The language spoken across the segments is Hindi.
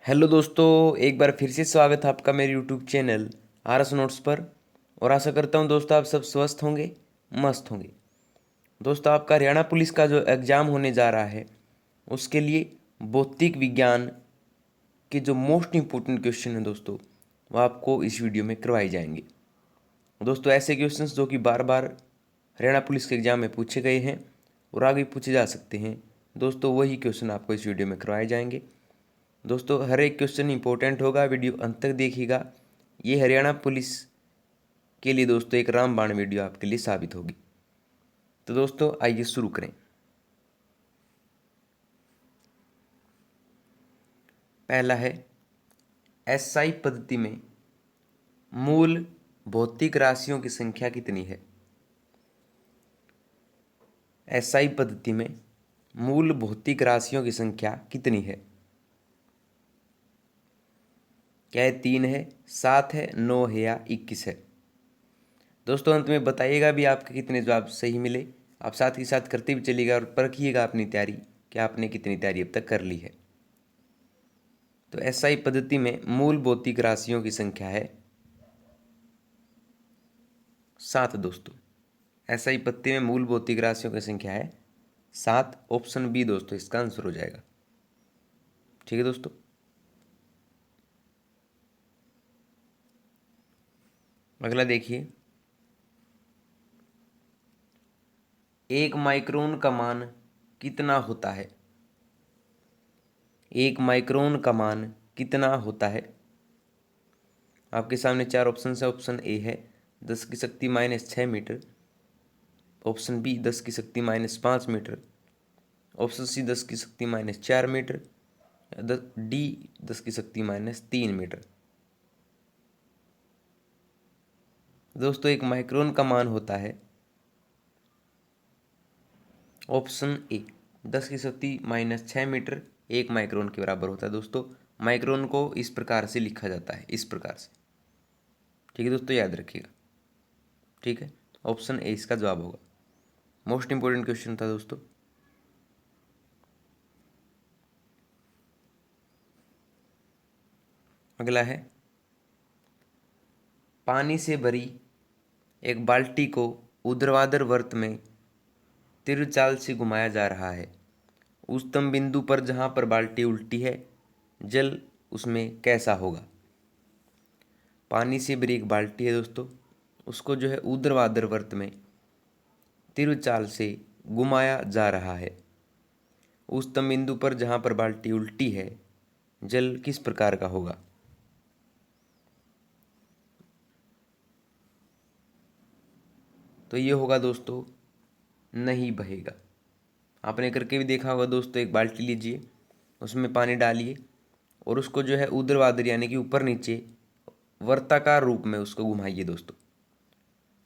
हेलो दोस्तों, एक बार फिर से स्वागत है आपका मेरे यूट्यूब चैनल आरएस नोट्स पर। और आशा करता हूं दोस्तों आप सब स्वस्थ होंगे, मस्त होंगे। दोस्तों, आपका हरियाणा पुलिस का जो एग्ज़ाम होने जा रहा है उसके लिए भौतिक विज्ञान के जो मोस्ट इम्पोर्टेंट क्वेश्चन हैं दोस्तों, वो आपको इस वीडियो में करवाए जाएंगे। दोस्तों, ऐसे क्वेश्चंस जो कि बार बार हरियाणा पुलिस के एग्ज़ाम में पूछे गए हैं और आगे पूछे जा सकते हैं, दोस्तों वही क्वेश्चन आपको इस वीडियो में करवाए जाएंगे। दोस्तों, हर एक क्वेश्चन इंपॉर्टेंट होगा, वीडियो अंत तक देखिएगा। ये हरियाणा पुलिस के लिए दोस्तों एक रामबाण वीडियो आपके लिए साबित होगी। तो दोस्तों आइए शुरू करें। पहला है, एसआई पद्धति में मूल भौतिक राशियों की संख्या कितनी है? एसआई पद्धति में मूल भौतिक राशियों की संख्या कितनी है? क्या है? 3 है, 7 है, 9 है या 21 है? दोस्तों अंत में बताइएगा भी आपके कितने जवाब सही मिले। आप साथ ही साथ करते भी चलिएगा और परखिएगा अपनी तैयारी कि आपने कितनी तैयारी अब तक कर ली है। तो एसआई पद्धति में मूल भौतिक राशियों की संख्या है 7 दोस्तों। एसआई पद्धति में मूल भौतिक राशियों की संख्या है 7। ऑप्शन बी दोस्तों इसका आंसर हो जाएगा। ठीक है दोस्तों। अगला देखिए, एक माइक्रोन का मान कितना होता है? एक माइक्रोन का मान कितना होता है? आपके सामने 4 ऑप्शन है। ऑप्शन ए है 10 की शक्ति -6 मीटर। ऑप्शन बी 10 की शक्ति -5 मीटर। ऑप्शन सी 10 की शक्ति -4 मीटर। डी 10 की शक्ति -3 मीटर। दोस्तों, एक माइक्रोन का मान होता है ऑप्शन ए 10 की शक्ति -6 मीटर 1 माइक्रोन के बराबर होता है। दोस्तों, माइक्रोन को इस प्रकार से लिखा जाता है, इस प्रकार से। ठीक है दोस्तों, याद रखिएगा। ठीक है, ऑप्शन ए इसका जवाब होगा। मोस्ट इंपोर्टेंट क्वेश्चन था दोस्तों। अगला है, पानी से भरी एक बाल्टी को ऊर्ध्वाधर वृत्त में तीरचाल से घुमाया जा रहा है। उच्चतम बिंदु पर जहां पर बाल्टी उल्टी है, जल उसमें कैसा होगा? पानी से भरी एक बाल्टी है दोस्तों, उसको जो है ऊर्ध्वाधर वृत्त में तीरचाल से घुमाया जा रहा है। उच्चतम बिंदु पर जहां पर बाल्टी उल्टी है, जल किस प्रकार का होगा? तो ये होगा दोस्तों, नहीं बहेगा। आपने करके भी देखा होगा दोस्तों। एक बाल्टी लीजिए, उसमें पानी डालिए और उसको जो है ऊर्ध्वाधर यानी कि ऊपर नीचे वर्ताकार रूप में उसको घुमाइए दोस्तों।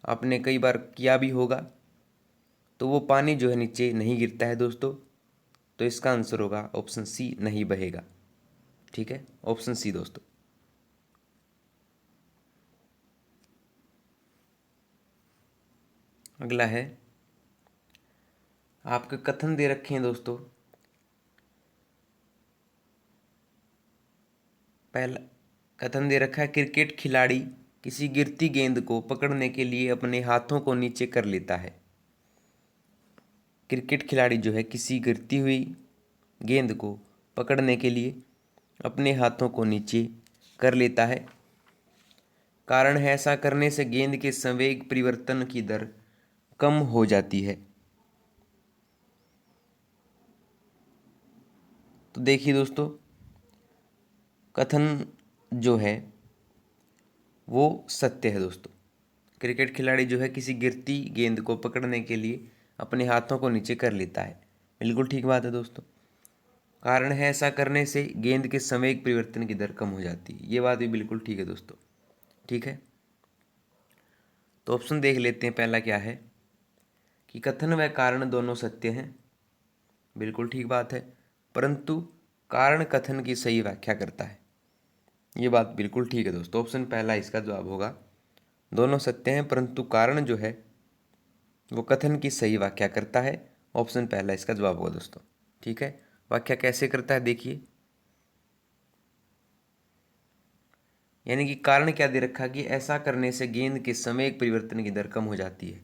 आपने कई बार किया भी होगा। तो वो पानी जो है नीचे नहीं गिरता है दोस्तों। तो इसका आंसर होगा ऑप्शन सी, नहीं बहेगा। ठीक है, ऑप्शन सी दोस्तों। अगला है, आपके कथन दे रखे हैं दोस्तों। पहला कथन दे रखा है, क्रिकेट खिलाड़ी किसी गिरती गेंद को पकड़ने के लिए अपने हाथों को नीचे कर लेता है। क्रिकेट खिलाड़ी जो है किसी गिरती हुई गेंद को पकड़ने के लिए अपने हाथों को नीचे कर लेता है। कारण है, ऐसा करने से गेंद के संवेग परिवर्तन की दर कम हो जाती है। तो देखिए दोस्तों, कथन जो है वो सत्य है दोस्तों। क्रिकेट खिलाड़ी जो है किसी गिरती गेंद को पकड़ने के लिए अपने हाथों को नीचे कर लेता है। बिल्कुल ठीक बात है दोस्तों। कारण है, ऐसा करने से गेंद के संवेग परिवर्तन की दर कम हो जाती है। ये बात भी बिल्कुल ठीक है दोस्तों। ठीक है, तो ऑप्शन देख लेते हैं। पहला क्या है कि कथन व कारण दोनों सत्य हैं। बिल्कुल ठीक बात है, परंतु कारण कथन की सही व्याख्या करता है। ये बात बिल्कुल ठीक है दोस्तों। ऑप्शन पहला इसका जवाब होगा। दोनों सत्य हैं परंतु कारण जो है वो कथन की सही व्याख्या करता है। ऑप्शन पहला इसका जवाब होगा दोस्तों। ठीक है, व्याख्या कैसे करता है देखिए। यानी कि कारण क्या दे रखा कि ऐसा करने से गेंद के समय परिवर्तन की दर कम हो जाती है।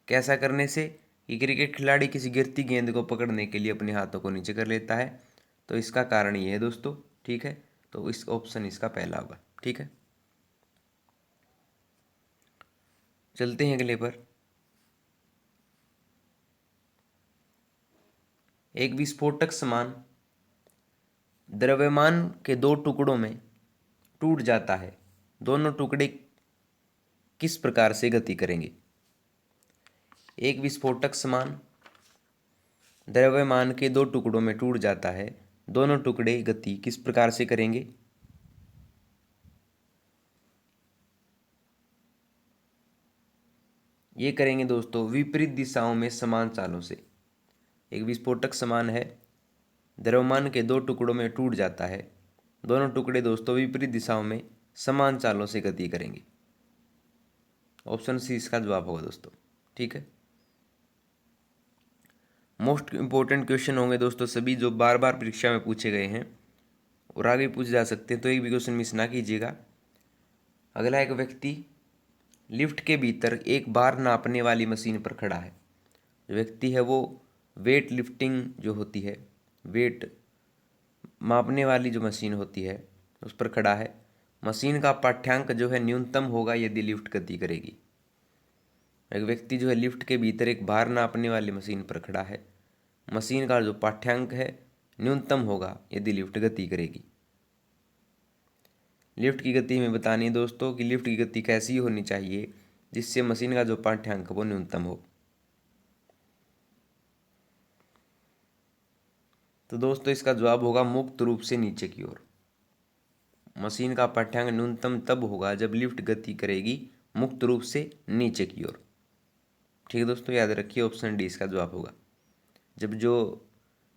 कैसा करने से कि क्रिकेट खिलाड़ी किसी गिरती गेंद को पकड़ने के लिए अपने हाथों को नीचे कर लेता है। तो इसका कारण ये है दोस्तों, ठीक है। तो इस ऑप्शन इसका पहला होगा, ठीक है। चलते हैं अगले पर। एक विस्फोटक सामान द्रव्यमान के दो टुकड़ों में टूट जाता है, दोनों टुकड़े किस प्रकार से गति करेंगे। एक विस्फोटक सामान द्रव्यमान के दो टुकड़ों में टूट जाता है, दोनों टुकड़े गति किस प्रकार से करेंगे। ये करेंगे दोस्तों विपरीत दिशाओं में समान चालों से। एक विस्फोटक सामान है, द्रव्यमान के दो टुकड़ों में टूट जाता है, दोनों टुकड़े दोस्तों विपरीत दिशाओं में समान चालों से गति करेंगे। ऑप्शन सी इसका जवाब होगा दोस्तों, ठीक है। मोस्ट इंपॉर्टेंट क्वेश्चन होंगे दोस्तों सभी, जो बार बार परीक्षा में पूछे गए हैं और आगे पूछे जा सकते हैं, तो एक भी क्वेश्चन मिस ना कीजिएगा। अगला, एक व्यक्ति लिफ्ट के भीतर एक भार नापने वाली मशीन पर खड़ा है। जो व्यक्ति है वो वेट लिफ्टिंग जो होती है, वेट मापने वाली जो मशीन होती है उस पर खड़ा है। मशीन का पाठ्यांक जो है न्यूनतम होगा यदि लिफ्ट गति करेगी। एक व्यक्ति जो है लिफ्ट के भीतर एक भार नापने वाली मशीन पर खड़ा है, मशीन का जो पाठ्यांक है न्यूनतम होगा यदि लिफ्ट गति करेगी। लिफ्ट की गति में बतानी है दोस्तों कि लिफ्ट की गति कैसी होनी चाहिए जिससे मशीन का जो पाठ्यांक वो न्यूनतम हो। तो दोस्तों इसका जवाब होगा मुक्त रूप से नीचे की ओर। मशीन का पाठ्यांक न्यूनतम तब होगा जब लिफ्ट गति करेगी मुक्त रूप से नीचे की ओर, ठीक है दोस्तों। याद रखिए ऑप्शन डी इसका जवाब होगा। जब जो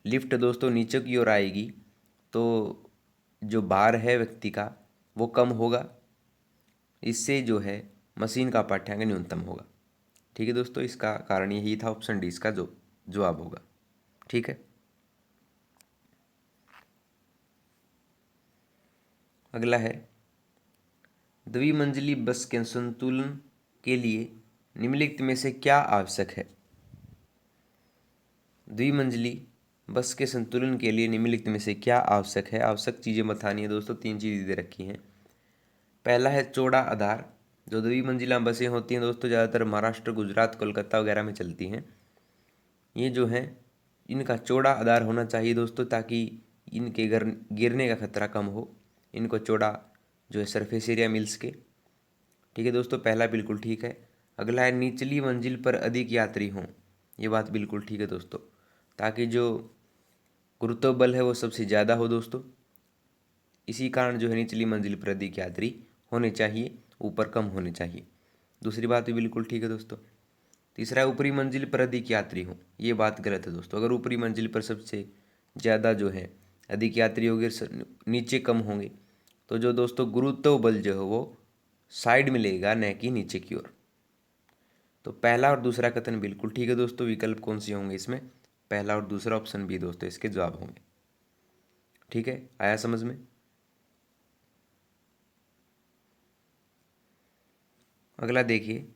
लिफ्ट दोस्तों नीचे की ओर आएगी तो जो भार है व्यक्ति का वो कम होगा, इससे जो है मशीन का पाठ्यांक न्यूनतम होगा, ठीक है दोस्तों। इसका कारण यही था, ऑप्शन डी इसका जो जवाब होगा, ठीक है। अगला है द्विमंजिली बस के संतुलन के लिए निम्नलिखित में से क्या आवश्यक है। द्विमंजिली बस के संतुलन के लिए निम्नलिखित में से क्या आवश्यक है। आवश्यक चीज़ें बतानी है दोस्तों, तीन चीज़ें दे रखी हैं। पहला है चौड़ा आधार। जो द्विमंजिला बसें होती हैं दोस्तों ज़्यादातर महाराष्ट्र, गुजरात, कोलकाता वगैरह में चलती हैं। ये जो है इनका चौड़ा आधार होना चाहिए दोस्तों, ताकि इनके गिरने का खतरा कम हो। इनको चौड़ा जो है सरफेस एरिया मिल सके, ठीक है दोस्तों। पहला बिल्कुल ठीक है। अगला है निचली मंजिल पर अधिक यात्री हों। ये बात बिल्कुल ठीक है दोस्तों, ताकि जो गुरुत्व बल है वो सबसे ज़्यादा हो दोस्तों। इसी कारण जो है निचली मंजिल पर अधिक यात्री होने चाहिए, ऊपर कम होने चाहिए। दूसरी बात भी बिल्कुल ठीक है दोस्तों। तीसरा है ऊपरी मंजिल पर अधिक यात्री हों। ये बात गलत है दोस्तों। अगर ऊपरी मंजिल पर सबसे ज़्यादा जो है अधिक यात्री होंगे, नीचे कम होंगे, तो जो दोस्तों गुरुत्व बल जो है वो साइड में लेगा, न कि नीचे की ओर। तो पहला और दूसरा कथन बिल्कुल ठीक है दोस्तों। विकल्प कौन से होंगे इसमें, पहला और दूसरा ऑप्शन भी दोस्तों इसके जवाब होंगे, ठीक है। आया समझ में। अगला देखिए,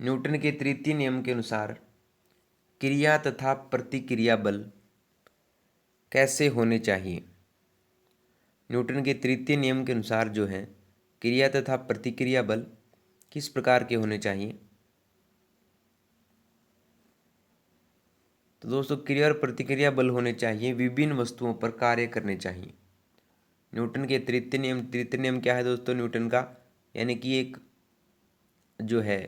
न्यूटन के तृतीय नियम के अनुसार क्रिया तथा प्रतिक्रिया बल कैसे होने चाहिए। न्यूटन के तृतीय नियम के अनुसार जो है क्रिया तथा प्रतिक्रिया बल किस प्रकार के होने चाहिए। तो दोस्तों क्रिया और प्रतिक्रिया बल होने चाहिए, विभिन्न वस्तुओं पर कार्य करने चाहिए। न्यूटन के तृतीय नियम क्या है दोस्तों न्यूटन का, यानी कि एक जो है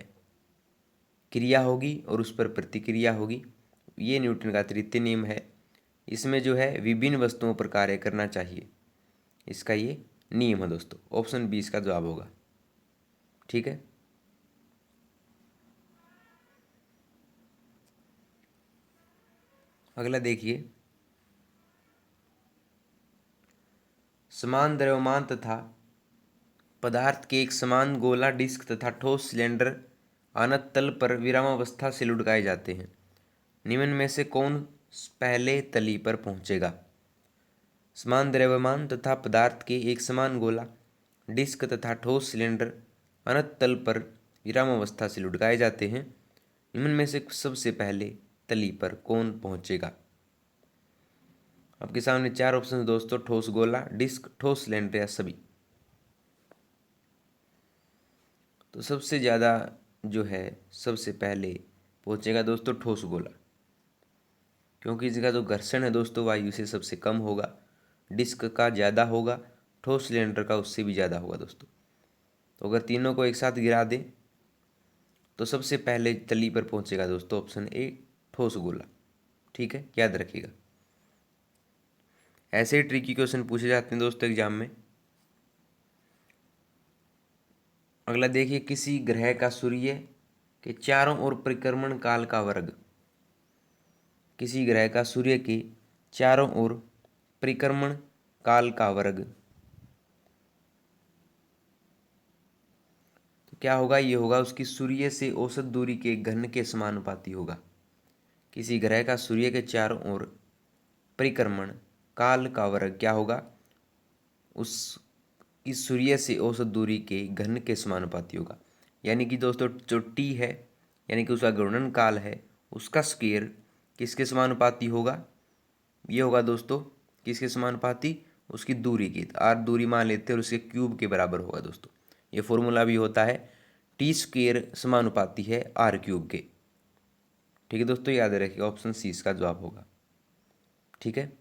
क्रिया होगी और उस पर प्रतिक्रिया होगी। ये न्यूटन का तृतीय नियम है। इसमें जो है विभिन्न वस्तुओं पर कार्य करना चाहिए, इसका ये नियम है दोस्तों। ऑप्शन बी इसका जवाब होगा, ठीक है। अगला देखिए, समान द्रव्यमान तथा पदार्थ के एक समान गोला डिस्क तथा ठोस सिलेंडर अनंत तल पर विरामावस्था से लुढ़काए जाते हैं। निम्न में से कौन पहले तली पर पहुंचेगा। समान द्रव्यमान तथा पदार्थ के एक समान गोला, डिस्क तथा ठोस सिलेंडर अनंत तल पर विरामावस्था से लुढ़काए जाते हैं। निम्न में से सबसे पहले तली पर कौन पहुंचेगा? आपके सामने चार ऑप्शन दोस्तों, ठोस गोला, डिस्क, ठोस सिलेंडर या सभी। तो सबसे ज़्यादा जो है सबसे पहले पहुंचेगा दोस्तों ठोस गोला, क्योंकि इसका जो घर्षण है दोस्तों वायु से सबसे कम होगा, डिस्क का ज़्यादा होगा, ठोस सिलेंडर का उससे भी ज़्यादा होगा दोस्तों। तो अगर तीनों को एक साथ गिरा दें तो सबसे पहले तली पर पहुंचेगा दोस्तों ऑप्शन ए, ठोस गोला। ठीक है, याद रखिएगा। ऐसे ही ट्रिकी क्वेश्चन पूछे जाते हैं दोस्तों एग्जाम में। अगला देखिए, किसी ग्रह का सूर्य के चारों ओर परिक्रमण काल का वर्ग। किसी ग्रह का सूर्य के चारों ओर परिक्रमण काल का वर्ग तो क्या होगा? ये होगा उसकी सूर्य से औसत दूरी के घन के समानुपाती होगा। किसी ग्रह का सूर्य के चारों ओर परिक्रमण काल का वर्ग क्या होगा? उसकी सूर्य से औसत दूरी के घन के समानुपाती होगा। यानी कि दोस्तों जो टी है, यानी कि उसका घूर्णन काल है, उसका स्क्वायर किसके समानुपाती होगा? ये होगा दोस्तों किसके समानुपाती? उसकी दूरी की। आर दूरी मान लेते हैं और उसके क्यूब के बराबर होगा दोस्तों। ये फॉर्मूला भी होता है, टी स्क्वायर समानुपाती है आर क्यूब के। ठीक है दोस्तों, याद रखिए ऑप्शन सी इसका जवाब होगा। ठीक है,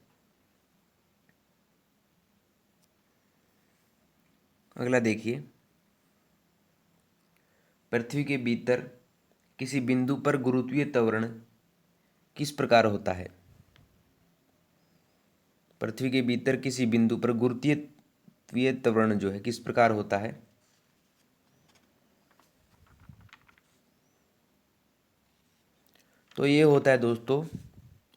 अगला देखिए, पृथ्वी के भीतर किसी बिंदु पर गुरुत्वीय त्वरण किस प्रकार होता है? पृथ्वी के भीतर किसी बिंदु पर गुरुत्वीय त्वरण जो है किस प्रकार होता है? तो ये होता है दोस्तों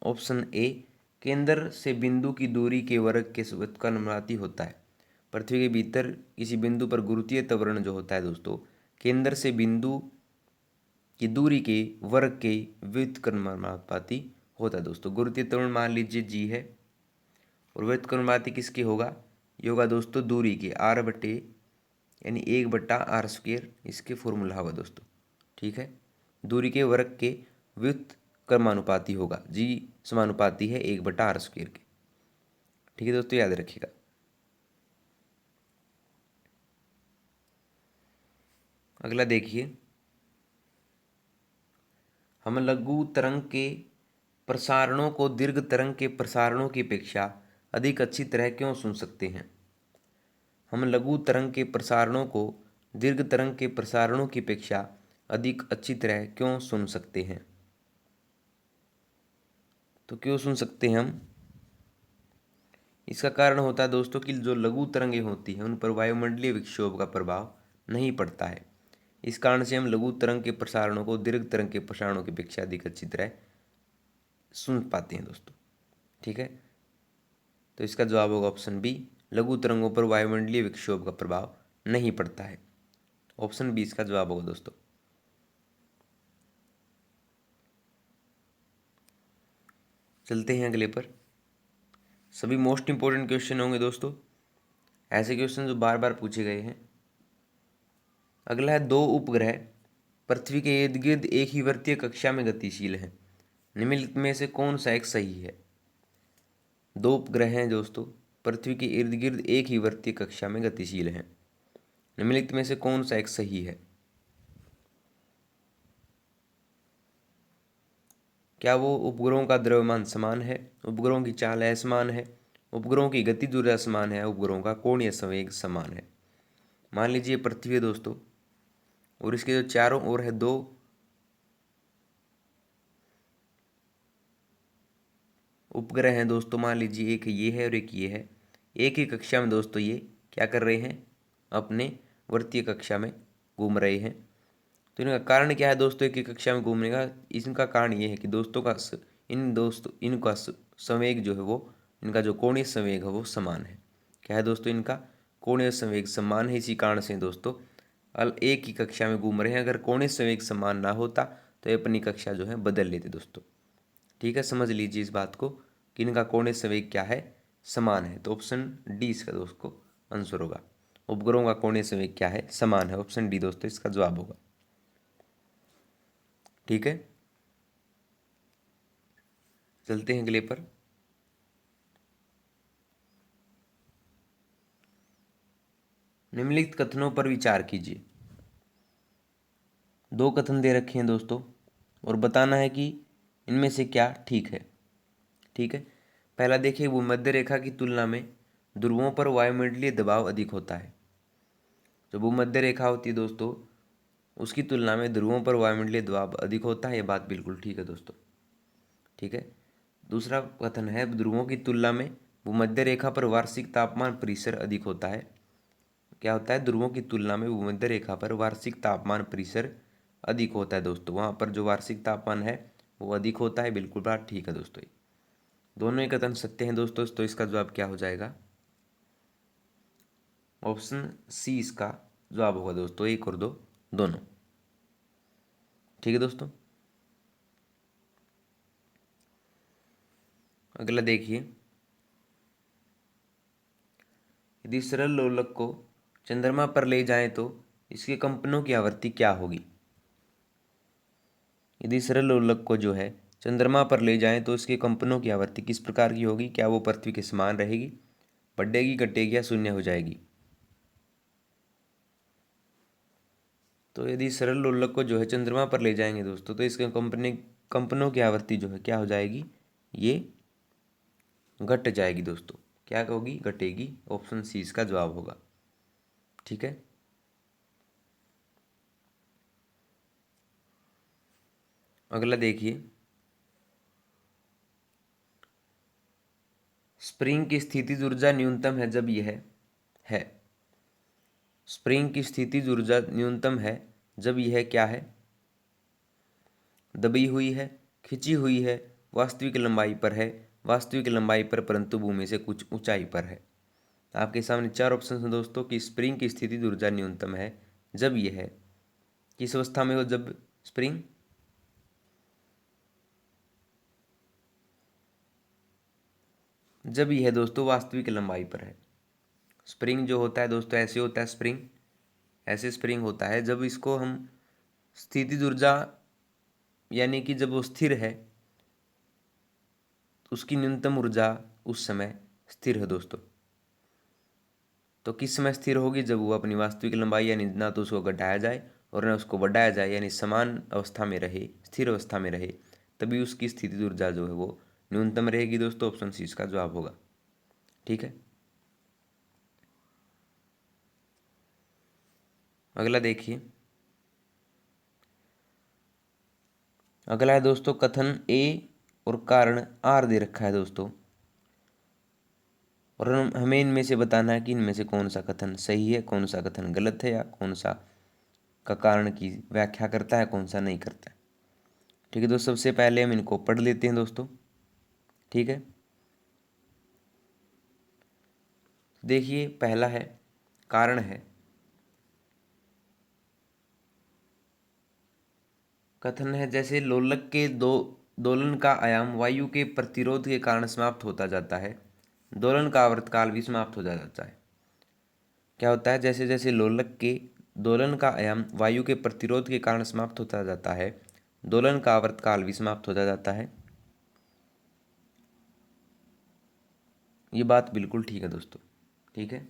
ऑप्शन ए, केंद्र से बिंदु की दूरी के वर्ग के व्युत्क्रमानुपाती होता है। पृथ्वी के भीतर किसी बिंदु पर गुरुत्वीय त्वरण जो होता है दोस्तों, केंद्र से बिंदु की दूरी के वर्ग के व्युत्क्रमानुपाती होता है दोस्तों। गुरुत्वीय त्वरण मान लीजिए जी है, और व्युत्क्रमानुपाती किसके होगा? ये होगा दोस्तों दूरी के, आर बटे यानी 1/r स्क्वायर, इसके फॉर्मूला होगा दोस्तों। ठीक है, दूरी के वर्ग के व्युत्क्रमानुपाती होगा, जी समानुपाती है 1/r स्क्वायर के। ठीक है दोस्तों, याद रखिएगा। अगला देखिए, हम लघु तरंग के प्रसारणों को दीर्घ तरंग के प्रसारणों की अपेक्षा अधिक अच्छी तरह क्यों सुन सकते हैं? हम लघु तरंग के प्रसारणों को दीर्घ तरंग के प्रसारणों की अपेक्षा अधिक अच्छी तरह क्यों सुन सकते हैं? तो क्यों सुन सकते हैं हम? इसका कारण होता है दोस्तों कि जो लघु तरंगें होती हैं उन पर वायुमंडलीय विक्षोभ का प्रभाव नहीं पड़ता है। इस कारण से हम लघु तरंग के प्रसारणों को दीर्घ तरंग के प्रसारणों की अपेक्षा अधिक अच्छी तरह सुन पाते हैं दोस्तों। ठीक है, तो इसका जवाब होगा ऑप्शन बी, लघु तरंगों पर वायुमंडलीय विक्षोभ का प्रभाव नहीं पड़ता है। ऑप्शन बी इसका जवाब होगा दोस्तों। चलते हैं अगले पर। सभी मोस्ट इंपॉर्टेंट क्वेश्चन होंगे दोस्तों, ऐसे क्वेश्चन जो बार बार पूछे गए हैं। अगला है, दो उपग्रह पृथ्वी के इर्द गिर्द एक ही वृत्तीय कक्षा में गतिशील हैं। निम्नलिखित में से कौन सा एक सही है? दो उपग्रह हैं दोस्तों, पृथ्वी के इर्द गिर्द एक ही वृत्तीय कक्षा में गतिशील हैं। निम्नलिखित में से कौन सा एक सही है? क्या वो उपग्रहों का द्रव्यमान समान है, उपग्रहों की चाल असमान है, उपग्रहों की गतिज ऊर्जा समान है, उपग्रहों का कोणीय संवेग समान है? मान लीजिए पृथ्वी है दोस्तों, और इसके जो चारों ओर है दो उपग्रह हैं दोस्तों। मान लीजिए एक ये है और एक ये है। एक ही कक्षा में दोस्तों ये क्या कर रहे हैं? अपने वृत्तीय कक्षा में घूम रहे हैं। तो इनका कारण क्या है दोस्तों एक ही कक्षा में घूमने का? इनका कारण ये है कि दोस्तों का इनका संवेग जो है वो, इनका जो कोणीय संवेग है वो समान है। क्या है दोस्तों? इनका कोणीय संवेग समान है। इसी कारण से दोस्तों एक ही कक्षा में घूम रहे हैं। अगर कोणीय संवेग समान ना होता तो ये अपनी कक्षा जो है बदल लेते दोस्तों। ठीक है, समझ लीजिए इस बात को कि इनका कोणीय संवेग क्या है, समान है। तो ऑप्शन डी इसका दोस्तों आंसर होगा। उपग्रहों का कोणीय संवेग क्या है? समान है। ऑप्शन डी दोस्तों इसका जवाब होगा। ठीक है, चलते हैं अगले पर। निम्नलिखित कथनों पर विचार कीजिए। दो कथन दे रखे हैं दोस्तों और बताना है कि इनमें से क्या ठीक है। ठीक है, पहला देखिए, भूमध्य रेखा की तुलना में ध्रुवों पर वायुमंडलीय दबाव अधिक होता है। जो भूमध्य रेखा होती है दोस्तों, उसकी तुलना में ध्रुवों पर वायुमंडलीय दबाव अधिक होता है। ये बात बिल्कुल ठीक है दोस्तों। ठीक है, दूसरा कथन है, ध्रुवों की तुलना में भूमध्य रेखा पर वार्षिक तापमान परिसर अधिक होता है। क्या होता है? ध्रुवों की तुलना में भूमध्य रेखा पर वार्षिक तापमान परिसर अधिक होता है दोस्तों। वहाँ पर जो वार्षिक तापमान है वो अधिक होता है। बिल्कुल बात ठीक है दोस्तों। दोनों ही कथन सत्य हैं दोस्तों। तो इसका जवाब क्या हो जाएगा? ऑप्शन सी इसका जवाब होगा दोस्तों। 1 और 2 दोनों। ठीक है दोस्तों, अगला देखिए, यदि सरल लोलक को चंद्रमा पर ले जाएं तो इसके कंपनों की आवृत्ति क्या होगी? यदि सरल लोलक को जो है चंद्रमा पर ले जाएं तो इसके कंपनों की आवृत्ति किस प्रकार की होगी? क्या वो पृथ्वी के समान रहेगी, बढ़ेगी, घटेगी या शून्य हो जाएगी? तो यदि सरल लोलक को जो है चंद्रमा पर ले जाएंगे दोस्तों तो इसके कंपनों की आवृत्ति जो है क्या हो जाएगी? ये घट जाएगी दोस्तों। क्या होगी? घटेगी। ऑप्शन सी इसका जवाब होगा। ठीक है, अगला देखिए, स्प्रिंग की स्थितिज ऊर्जा न्यूनतम है जब यह है। स्प्रिंग की स्थितिज ऊर्जा न्यूनतम है जब यह क्या है? दबी हुई है, खिंची हुई है, वास्तविक लंबाई पर है, वास्तविक लंबाई पर परंतु भूमि से कुछ ऊंचाई पर है। आपके सामने 4 ऑप्शन हैं दोस्तों कि स्प्रिंग की स्थितिज ऊर्जा न्यूनतम है जब यह है, किस अवस्था में हो? जब स्प्रिंग जब यह दोस्तों वास्तविक लंबाई पर है। स्प्रिंग जो होता है दोस्तों ऐसे होता है, स्प्रिंग ऐसे स्प्रिंग होता है जब इसको हम स्थितिज ऊर्जा यानी कि जब वो स्थिर है, उसकी न्यूनतम ऊर्जा उस समय स्थिर है दोस्तों। तो किस समय स्थिर होगी? जब वो अपनी वास्तविक लंबाई यानी ना तो उसको घटाया जाए और न उसको बढ़ाया जाए, यानी समान अवस्था में रहे, स्थिर अवस्था में रहे, तभी उसकी स्थितिज ऊर्जा जो है वो न्यूनतम रहेगी दोस्तों। ऑप्शन सी इसका जवाब होगा। ठीक है, अगला देखिए, अगला है दोस्तों कथन ए और कारण आर दे रखा है दोस्तों और हमें इनमें से बताना है कि इनमें से कौन सा कथन सही है, कौन सा कथन गलत है, या कौन सा का कारण की व्याख्या करता है, कौन सा नहीं करता है। ठीक है दोस्तों, सबसे पहले हम इनको पढ़ लेते हैं दोस्तों। ठीक है, देखिए, पहला है कारण है, कथन है जैसे लोलक के दो दोलन का आयाम वायु के प्रतिरोध के कारण समाप्त होता जाता है, दोलन का आवर्तकाल भी समाप्त हो जाता है। क्या होता है? जैसे जैसे लोलक के दोलन का आयाम वायु के प्रतिरोध के कारण समाप्त होता जाता है, दोलन का आवर्तकाल भी समाप्त होता जाता है। ये बात बिल्कुल ठीक है दोस्तों। ठीक है,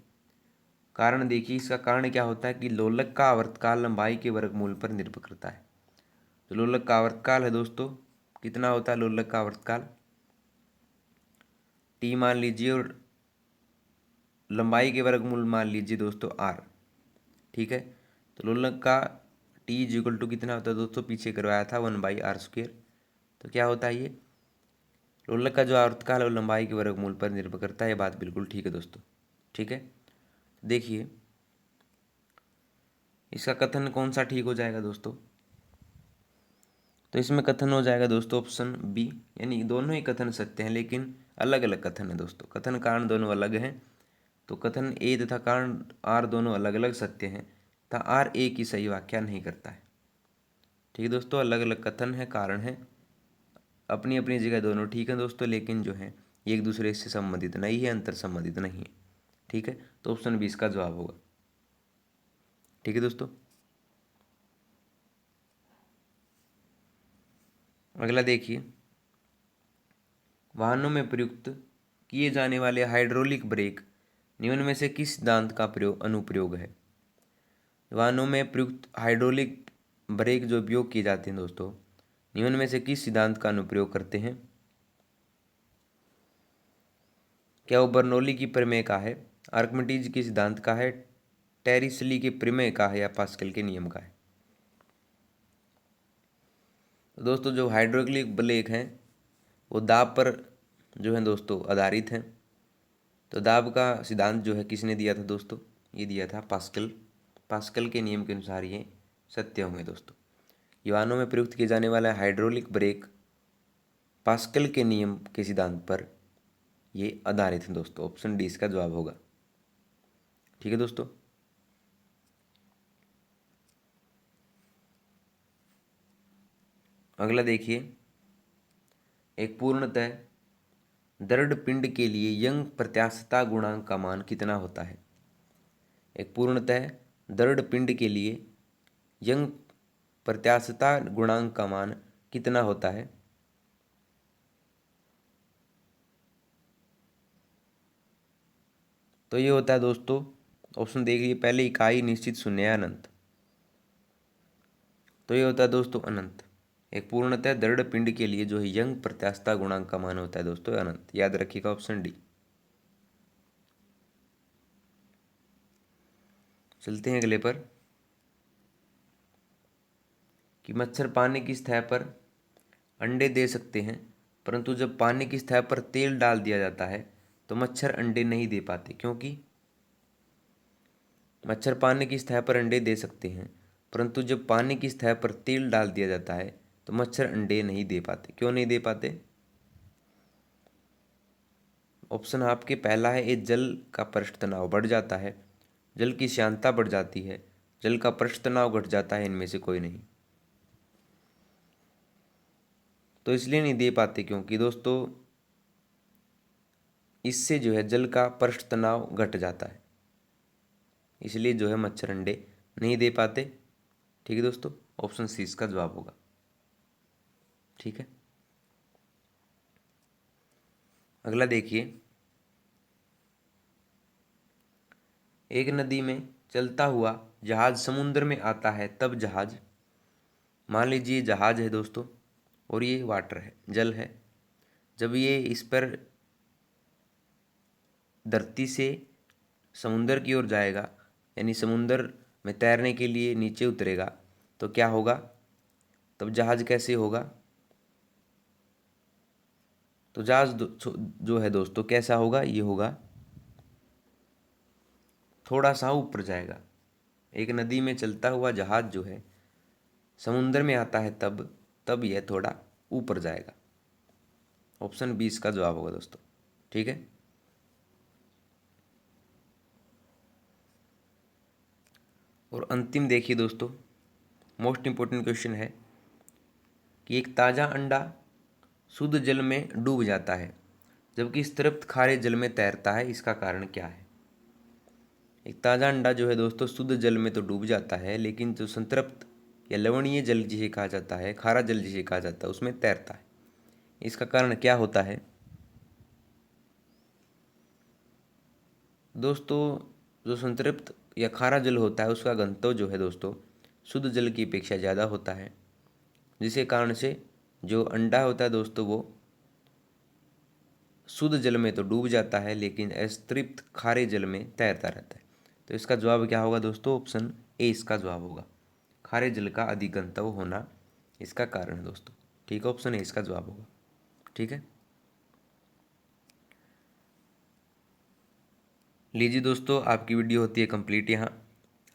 कारण देखिए, इसका कारण क्या होता है कि लोलक का आवर्तकाल लंबाई के वर्गमूल पर निर्भर करता है। तो लोलक का आवर्तकाल है दोस्तों, कितना होता है लोलक का आवर्तकाल? टी मान लीजिए और लंबाई के वर्गमूल मान लीजिए दोस्तों आर। ठीक है, तो लोलक का टी इज इक्वल टू कितना होता है दोस्तों? पीछे करवाया था 1/r²। तो क्या होता है ये? लोलक का जो आवर्तकाल है वो लंबाई के वर्गमूल पर निर्भर करता है। ये बात बिल्कुल ठीक है दोस्तों। ठीक है, देखिए इसका कथन कौन सा ठीक हो जाएगा दोस्तों? तो इसमें कथन हो जाएगा दोस्तों ऑप्शन बी, यानी दोनों ही कथन सत्य हैं लेकिन अलग अलग कथन है दोस्तों। कथन कारण दोनों अलग हैं, तो कथन ए तथा कारण आर दोनों अलग अलग सत्य हैं तथा आर ए की सही व्याख्या नहीं करता है। ठीक है दोस्तों, अलग अलग कथन है, कारण है, अपनी अपनी जगह दोनों ठीक है दोस्तों, लेकिन जो है ये एक दूसरे से संबंधित नहीं है, अंतर संबंधित नहीं है। ठीक है, तो ऑप्शन 20 का जवाब होगा। ठीक है दोस्तों, अगला देखिए, वाहनों में प्रयुक्त किए जाने वाले हाइड्रोलिक ब्रेक निम्न में से किस सिद्धांत का अनुप्रयोग है। वाहनों में प्रयुक्त हाइड्रोलिक ब्रेक जो उपयोग किए जाते हैं दोस्तों, निम्न में से किस सिद्धांत का अनुप्रयोग करते हैं। क्या वो बर्नौली की प्रमेय का है, आर्किमिडीज के सिद्धांत का है, टेरिसली के प्रमेय का है, या पास्कल के नियम का है। तो दोस्तों जो हाइड्रोलिक ब्रेक हैं वो दाब पर जो है दोस्तों आधारित हैं। तो दाब का सिद्धांत जो है किसने दिया था दोस्तों, ये दिया था पास्कल। पास्कल के नियम के अनुसार ये सत्य होंगे दोस्तों। वाहनों में प्रयुक्त किए जाने वाला हाइड्रोलिक ब्रेक पास्कल के नियम के सिद्धांत पर ये आधारित है दोस्तों। ऑप्शन डी इसका जवाब होगा। ठीक है दोस्तों, अगला देखिए, एक पूर्णतः दृढ़ पिंड के लिए यंग प्रत्यास्थता गुणांक का मान कितना होता है। एक पूर्णतः दृढ़ पिंड के लिए यंग प्रत्यास्थता गुणांक का मान कितना होता है। तो ये होता है दोस्तों, ऑप्शन देखिए, पहले इकाई, निश्चित, शून्य या अनंत। तो ये होता है दोस्तों अनंत। एक पूर्णतः दृढ़ पिंड के लिए जो है यंग प्रत्यास्थता गुणांक का मान होता है दोस्तों अनंत। याद रखिएगा ऑप्शन डी। चलते हैं अगले पर, कि मच्छर पानी की सतह पर अंडे दे सकते हैं, परंतु जब पानी की सतह पर तेल डाल दिया जाता है तो मच्छर अंडे नहीं दे पाते, क्योंकि मच्छर पानी की सतह पर अंडे दे सकते हैं, परंतु जब पानी की सतह पर तेल डाल दिया जाता है तो मच्छर अंडे नहीं दे पाते। क्यों नहीं दे पाते। ऑप्शन आपके पहला है, ये जल का पृष्ठ तनाव बढ़ जाता है, जल की श्यानता बढ़ जाती है, जल का पृष्ठ तनाव घट जाता है, इनमें से कोई नहीं। तो इसलिए नहीं दे पाते क्योंकि दोस्तों इससे जो है जल का पृष्ठ तनाव घट जाता है, इसलिए जो है मच्छर अंडे नहीं दे पाते। ठीक है दोस्तों, ऑप्शन सी इसका जवाब होगा। ठीक है, अगला देखिए, एक नदी में चलता हुआ जहाज समुद्र में आता है तब जहाज, मान लीजिए जहाज है दोस्तों और ये वाटर है, जल है, जब ये इस पर धरती से समुंदर की ओर जाएगा, यानी समुंदर में तैरने के लिए नीचे उतरेगा, तो क्या होगा, तब जहाज कैसे होगा। तो जहाज जो है दोस्तों कैसा होगा, ये होगा थोड़ा सा ऊपर जाएगा। एक नदी में चलता हुआ जहाज जो है समुंदर में आता है तब यह थोड़ा ऊपर जाएगा। ऑप्शन 20 का जवाब होगा दोस्तों। ठीक है, और अंतिम देखिए दोस्तों, मोस्ट इंपॉर्टेंट क्वेश्चन है कि एक ताज़ा अंडा शुद्ध जल में डूब जाता है जबकि संतृप्त खारे जल में तैरता है, इसका कारण क्या है। एक ताज़ा अंडा जो है दोस्तों शुद्ध जल में तो डूब जाता है, लेकिन जो संतृप्त या लवणीय जल जिसे कहा जाता है, खारा जल जिसे कहा जाता है, उसमें तैरता है, इसका कारण क्या होता है। दोस्तों जो संतृप्त या खारा जल होता है उसका घनत्व जो है दोस्तों शुद्ध जल की अपेक्षा ज़्यादा होता है, जिसके कारण से जो अंडा होता है दोस्तों वो शुद्ध जल में तो डूब जाता है लेकिन असंतृप्त खारे जल में तैरता रहता है। तो इसका जवाब क्या होगा दोस्तों, ऑप्शन ए इसका जवाब होगा। खारे जल का अधिक घनत्व होना इसका कारण है दोस्तों। ठीक है, ऑप्शन ए इसका जवाब होगा। ठीक है, लीजिए दोस्तों, आपकी वीडियो होती है कंप्लीट यहाँ।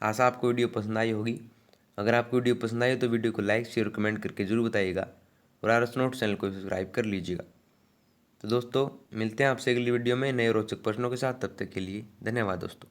आशा आपको वीडियो पसंद आई होगी। अगर आपको वीडियो पसंद आई हो तो वीडियो को लाइक शेयर कमेंट करके जरूर बताइएगा और आरएस नोट चैनल को सब्सक्राइब कर लीजिएगा। तो दोस्तों मिलते हैं आपसे अगली वीडियो में नए रोचक प्रश्नों के साथ। तब तक के लिए धन्यवाद दोस्तों।